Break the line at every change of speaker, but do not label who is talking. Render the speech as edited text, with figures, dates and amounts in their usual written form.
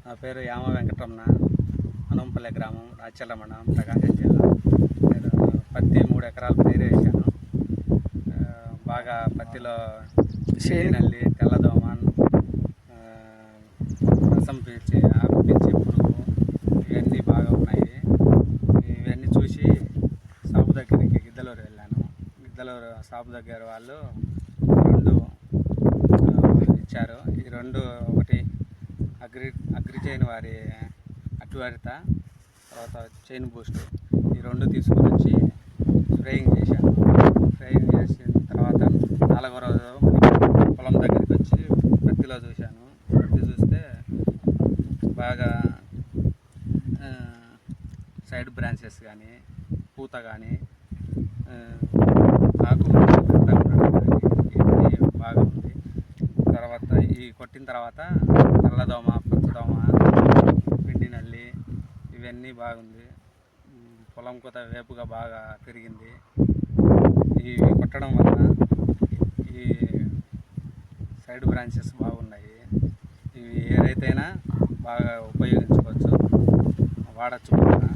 నా పేరు యామ వెంకటరమణ, అనంపల్లె గ్రామం, రాచర్ల మండలం, ప్రకాశం జిల్లా. నేను పత్తి 3 ఎకరాలు పైరు వేసాను. బాగా పత్తిలో నల్లి, తెల్లదోమ, రసం పీల్చి, ఆకు పీల్చి పురుగు ఇవన్నీ బాగా ఉన్నాయి. ఇవన్నీ చూసి సాపు దగ్గరికి గిద్దలూరు వెళ్ళాను. గిద్దలూరు సాపు దగ్గర వాళ్ళు 2 ఇచ్చారు. ఈ 2 ఒకటి అగ్రిచైన్ వారి అటువారిత, తర్వాత చైన్ బూస్ట్, ఈ 2 తీసుకొని వచ్చి స్ప్రేయింగ్ చేశాను. స్ప్రేయింగ్ చేసిన తర్వాత 4వ రోజు పొలం దగ్గరికి వచ్చి పత్తిలో చూశాను. పత్తి చూస్తే బాగా సైడ్ బ్రాంచెస్ కానీ, పూత కానీ, ఆకు ఇవన్నీ బాగా ఉంది. తర్వాత ఈ కొట్టిన తర్వాత తెల్లదోమ, పచ్చదోమ, పిండి నల్లి ఇవన్నీ బాగుంది. పొలం కొత్త వేపుగా బాగా పెరిగింది. ఇవి కొట్టడం వల్ల ఈ సైడ్ బ్రాంచెస్ బాగున్నాయి. ఇవి ఏ రైతైనా బాగా ఉపయోగించుకోవచ్చు, వాడచ్చు కూడా.